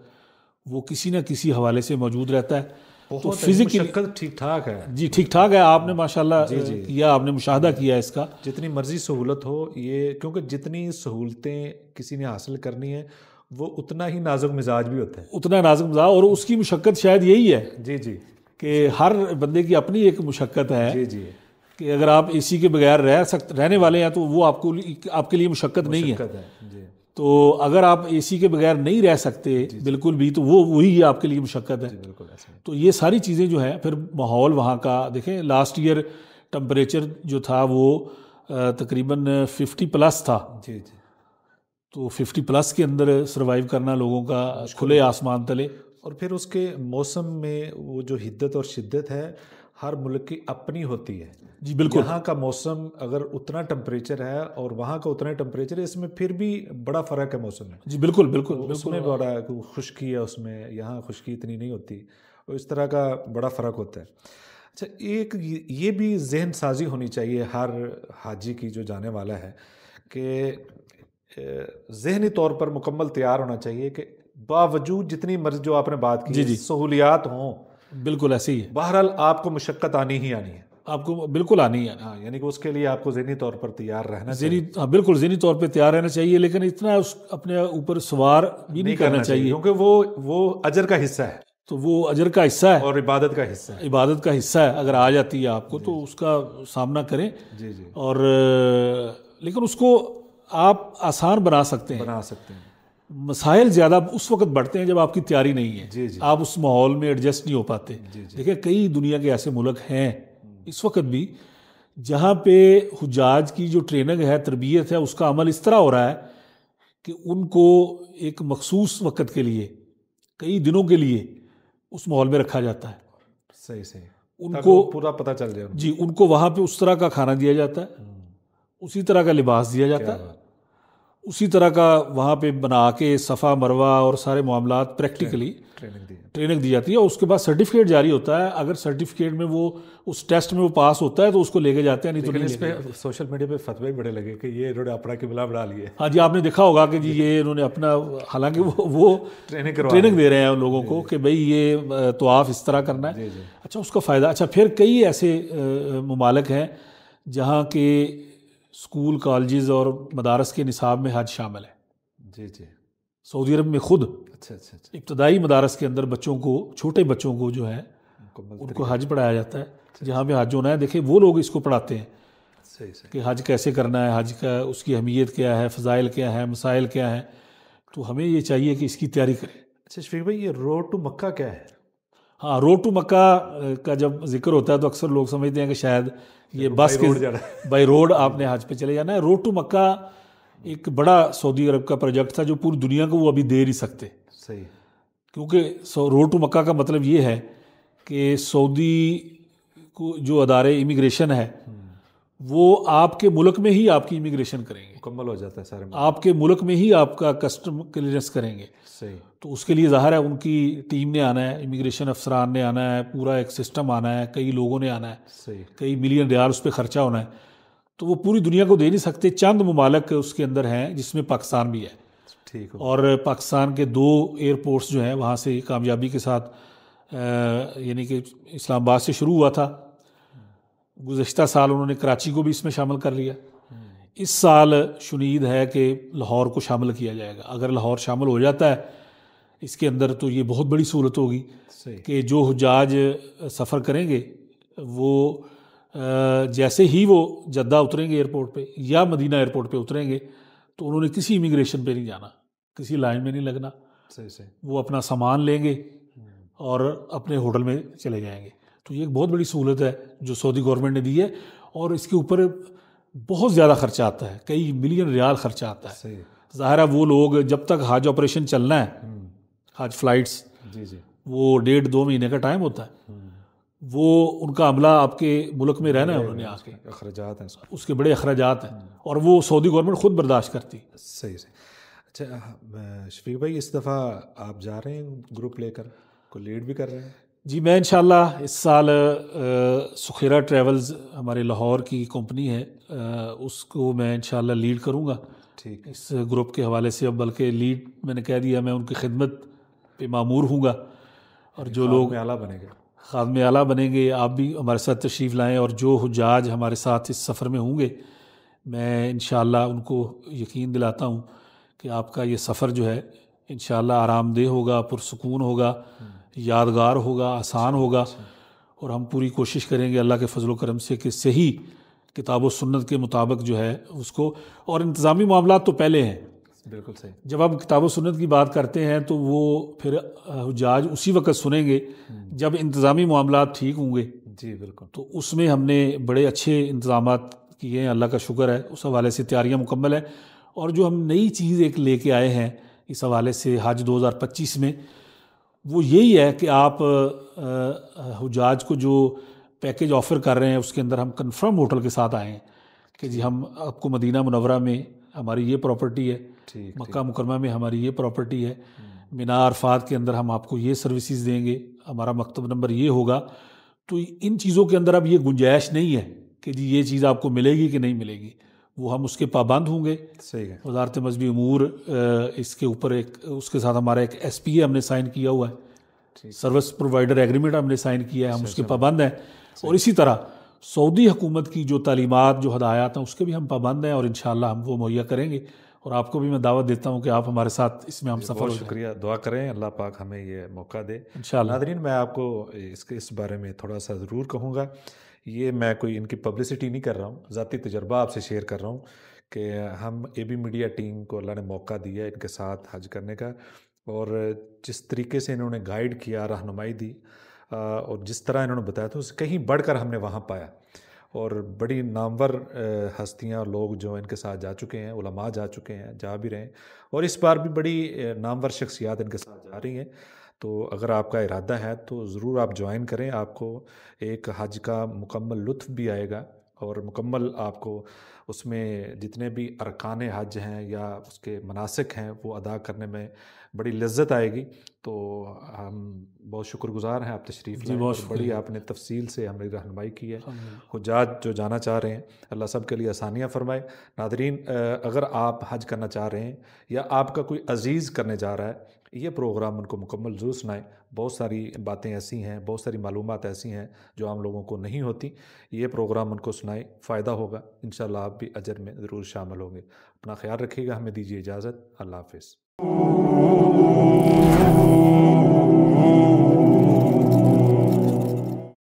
वो किसी न किसी हवाले से मौजूद रहता है। तो फिजिकली मुशक्क़त ठीक ठाक है जी, ठीक ठाक है। आपने माशाल्लाह किया, आपने मुशाहदा किया इसका। जितनी मर्जी सहूलत हो ये, क्योंकि जितनी सहूलतें किसी ने हासिल करनी है वो उतना ही नाजुक मिजाज भी होता है, उतना नाजुक मिजाज। और उसकी मुशक्क़त शायद यही है जी जी, कि हर बंदे की अपनी एक मुशक्क़त है। जी जी, कि अगर आप एसी के बगैर रहने वाले हैं तो वो आपके लिए मुशक्क़त नहीं है। जी। तो अगर आप एसी के बगैर नहीं रह सकते बिल्कुल भी, तो वही आपके लिए मुशक्क़त है। बिल्कुल ऐसे। तो ये सारी चीज़ें जो है, फिर माहौल वहाँ का देखें। लास्ट ईयर टेम्परेचर जो था वो तकरीबन 50+ था। जी जी। तो 50+ के अंदर सर्वाइव करना लोगों का खुले आसमान तले। और फिर उसके मौसम में वो जो हिद्दत और शिद्दत है हर मुल्क की अपनी होती है। जी बिल्कुल। यहाँ का मौसम अगर उतना टेम्परेचर है और वहाँ का उतना टेम्परेचर है, इसमें फिर भी बड़ा फ़र्क है मौसम में। जी बिल्कुल बिल्कुल। उसमें बड़ा खुश्की है, उसमें यहाँ खुश्की इतनी नहीं होती, और इस तरह का बड़ा फ़र्क होता है। अच्छा, एक ये भी जहन साजी होनी चाहिए हर हाजी की जो जाने वाला है कि ज़हनी तौर पर मुकम्मल तैयार होना चाहिए कि बावजूद जितनी मर्जी, जो आपने बात की है, सहूलियात हों, बिल्कुल ऐसे ही है। बहरहाल आपको मुशक्क़त आनी ही आनी है, आपको बिल्कुल आनी है। हाँ, यानी कि उसके लिए आपको ज़हनी तौर पर तैयार रहना चाहिए। हाँ बिल्कुल, ज़हनी तौर पे तैयार रहना चाहिए, लेकिन इतना अपने ऊपर सवार भी नहीं करना चाहिए, क्योंकि वो अजर का हिस्सा है। तो वो अजर का हिस्सा है और इबादत का हिस्सा है। इबादत का हिस्सा है। अगर आ जाती है आपको तो उसका सामना करें। जी जी। और लेकिन उसको आप आसान बना सकते हैं। मसाइल ज़्यादा उस वक्त बढ़ते हैं जब आपकी तैयारी नहीं है। जी जी। आप उस माहौल में एडजस्ट नहीं हो पाते। जी जी। देखिए, कई दुनिया के ऐसे मुल्क हैं इस वक्त भी जहाँ पे हुजाज की जो ट्रेनिंग है, तरबियत है, उसका अमल इस तरह हो रहा है कि उनको एक मखसूस वक़्त के लिए, कई दिनों के लिए उस माहौल में रखा जाता है। सही सही, ताकि उनको वो पूरा पता चल जाए उनको। जी, उनको वहाँ पे उस तरह का खाना दिया जाता है, उसी तरह का लिबास दिया जाता क्या है, बात। उसी तरह का वहाँ पे बना के सफ़ा मरवा और सारे मामलात प्रैक्टिकली ट्रेनिंग दी है। ट्रेनिंग दी जाती है। और उसके बाद सर्टिफिकेट जारी होता है। अगर सर्टिफिकेट में वो उस टेस्ट में वो पास होता है तो उसको लेके जाते हैं, नहीं तो लेकिन नहीं इस लेके पे जाते। सोशल मीडिया पे फतवे भी बड़े लगे कि ये इन्होंने अपना किबला बढ़ा लिए, हाँ जी, आपने देखा होगा कि जी ये इन्होंने अपना, हालांकि वो ट्रेनिंग करवा ट्रेनिंग रहे दे रहे हैं उन लोगों को कि भाई ये तवाफ इस तरह करना है। जी जी अच्छा, उसका फ़ायदा। अच्छा, फिर कई ऐसे ममालिक हैं जहाँ के स्कूल कॉलेजेस और मदारस के निसाब में हज शामिल है। जी जी। सऊदी अरब में खुद अच्छा अच्छा अच्छा, इब्तदाई मदारस के अंदर बच्चों को, छोटे बच्चों को जो है मुकम्मल उनको तरीके। हज पढ़ाया जाता है। जहाँ पे हज होना है, देखिए वो लोग इसको पढ़ाते हैं सही सही। कि हज कैसे करना है, हज का उसकी अहमियत क्या है, फ़ज़ाइल क्या है, मसाइल क्या है। तो हमें ये चाहिए कि इसकी तैयारी करें। अच्छा शफीक भाई, ये रोड टू मक्का क्या है? हाँ, रोड टू मक्का का जब जिक्र होता है तो अक्सर लोग समझते हैं कि शायद ये बस बाई रोड के जाना है। बाई रोड आपने हज पे चले जाना है। रोड टू मक्का एक बड़ा सऊदी अरब का प्रोजेक्ट था जो पूरी दुनिया को वो अभी दे नहीं सकते, सही। क्योंकि रोड टू मक्का का मतलब ये है कि सऊदी को जो अदारे इमिग्रेशन है वो आपके मुल्क में ही आपकी इमिग्रेशन करेंगे, मुकम्मल हो जाता है सारे आपके मुल्क में ही आपका कस्टम क्लियरेंस करेंगे। सही। तो उसके लिए ज़ाहिर है उनकी टीम ने आना है, इमिग्रेशन अफसरान ने आना है, पूरा एक सिस्टम आना है, कई लोगों ने आना है, सही। कई मिलियन रियाल उस पर खर्चा होना है। तो वो पूरी दुनिया को दे नहीं सकते। चंद ममालिक उसके अंदर हैं जिसमें पाकिस्तान भी है, ठीक हो। और पाकिस्तान के 2 एयरपोर्ट्स जो हैं वहाँ से कामयाबी के साथ यानी कि इस्लामाबाद से शुरू हुआ था। गुज़श्ता साल उन्होंने कराची को भी इसमें शामिल कर लिया। इस साल शुनीद है कि लाहौर को शामिल किया जाएगा। अगर लाहौर शामिल हो जाता है इसके अंदर तो ये बहुत बड़ी सहूलत होगी सही। कि जो हुजाज सफ़र करेंगे वो जैसे ही वो जद्दा उतरेंगे एयरपोर्ट पे या मदीना एयरपोर्ट पे उतरेंगे तो उन्होंने किसी इमिग्रेशन पे नहीं जाना, किसी लाइन में नहीं लगना। सही सही। वो अपना सामान लेंगे और अपने होटल में चले जाएंगे। तो ये एक बहुत बड़ी सहूलत है जो सऊदी गवर्नमेंट ने दी है, और इसके ऊपर बहुत ज़्यादा खर्चा आता है, कई मिलियन रियाल खर्चा आता है। सही। ज़ाहिर है वो लोग जब तक हज ऑपरेशन चलना है, हज फ्लाइट्स, जी जी। वो 1.5-2 महीने का टाइम होता है, वो उनका अमला आपके मुल्क में रहना है, उन्होंने आके अखराजात हैं इसके। उसके बड़े अखराजात हैं और वो सऊदी गवर्नमेंट खुद बर्दाश्त करती। सही सही। अच्छा शफीक भाई, इस दफ़ा आप जा रहे हैं ग्रुप लेकर, को लीड भी कर रहे हैं? जी, मैं इंशाल्लाह इस साल सुखेरा ट्रैवल्स हमारे लाहौर की कंपनी है, उसको मैं इंशाल्लाह लीड करूँगा ठीक। इस ग्रुप के हवाले से। अब बल्कि लीड मैंने कह दिया, मैं उनकी खिदमत पे मामूर हूँगा, और जो लोग में आला बनेगा। खादमे आला बनेंगे, आप भी हमारे साथ तशरीफ़ लाएँ, और जो हुज्जाज हमारे साथ इस सफ़र में होंगे मैं इंशाल्लाह उनको यकीन दिलाता हूँ कि आपका ये सफ़र जो है इंशाल्लाह आरामदेह होगा, पुरसुकून होगा, यादगार होगा, आसान होगा। और हम पूरी कोशिश करेंगे अल्लाह के फजल करम से कि सही किताब व सुन्नत के मुताबिक जो है उसको, और इंतज़ामी मामलात तो पहले हैं। बिल्कुल सही। जब आप किताब व सुन्नत की बात करते हैं तो वो फिर हुज्जाज उसी वक्त सुनेंगे जब इंतज़ामी मामलात ठीक होंगे। जी बिल्कुल। तो उसमें हमने बड़े अच्छे इंतज़ाम किए हैं, अल्लाह का शुक्र है, उस हवाले से तैयारियाँ मुकम्मल है। और जो हम नई चीज़ एक लेके आए हैं इस हवाले से हज 2025 में, वो यही है कि आप हुज्जाज को जो पैकेज ऑफ़र कर रहे हैं उसके अंदर हम कंफर्म होटल के साथ आए हैं कि जी हम आपको मदीना मुनव्वरा में हमारी ये प्रॉपर्टी है, मक्का मुकरमा में हमारी ये प्रॉपर्टी है, मिना अरफात के अंदर हम आपको ये सर्विसेज देंगे, हमारा मकतब नंबर ये होगा। तो इन चीज़ों के अंदर अब ये गुंजाइश नहीं है कि जी ये चीज़ आपको मिलेगी कि नहीं मिलेगी, वो हम उसके पाबंद होंगे। सही है। वज़ारत मज़हबी उमूर इसके ऊपर एक, उसके साथ हमारा एक SPA हमने साइन किया हुआ है, सर्विस प्रोवाइडर एग्रीमेंट हमने साइन किया है, हम उसके पाबंद हैं। और इसी तरह सऊदी हुकूमत की जो तालीमात, जो हदायत हैं, उसके भी हम पाबंद हैं, और इंशाअल्लाह हम वो मुहैया करेंगे। और आपको भी मैं दावत देता हूँ कि आप हमारे साथ इसमें हम सफ़र हो जाएं। शुक्रिया, दुआ करें अल्लाह पाक हमें ये मौका दे इंशाअल्लाह। नादरीन, मैं आपको इस बारे में थोड़ा सा ज़रूर कहूँगा। ये मैं कोई इनकी पब्लिसिटी नहीं कर रहा हूँ, ज़ाती तजर्बा आपसे शेयर कर रहा हूँ कि हम AB मीडिया टीम को अल्लाह ने मौका दिया इनके साथ हज करने का, और जिस तरीके से इन्होंने गाइड किया, रहनुमाई दी, और जिस तरह इन्होंने बताया था उससे कहीं बढ़कर हमने वहाँ पाया। और बड़ी नामवर हस्तियाँ लोग जो इनके साथ जा चुके हैं, उलमा जा चुके हैं, जा भी रहे हैं, और इस बार भी बड़ी नामवर शख्सियात इनके साथ जा रही हैं। तो अगर आपका इरादा है तो ज़रूर आप ज्वाइन करें, आपको एक हज का मुकम्मल लुत्फ़ भी आएगा और मुकम्मल आपको उसमें जितने भी अरकान हज हैं या उसके मनासिक हैं वो अदा करने में बड़ी लज्जत आएगी। तो हम बहुत शुक्रगुज़ार हैं, आप तशरीफ़ जी लाए बहुत और बड़ी शुक्रिया। आपने तफसील से हमारी रहनुमाई की है। अल्हम्दुलिल्लाह। हुज्जाज जो जाना चाह रहे हैं, अल्लाह सब के लिए आसानियाँ फ़रमाए। नादरीन, अगर आप हज करना चाह रहे हैं या आपका कोई अज़ीज़ करने जा रहा है, ये प्रोग्राम उनको मुकम्मल ज़रूर सुनाएं। बहुत सारी बातें ऐसी हैं, बहुत सारी मालूमात ऐसी हैं जो आम लोगों को नहीं होती। ये प्रोग्राम उनको सुनाएं, फ़ायदा होगा। इंशाअल्लाह आप भी अजर में ज़रूर शामिल होंगे। अपना ख्याल रखिएगा, हमें दीजिए इजाज़त। अल्लाह हाफ़िज़।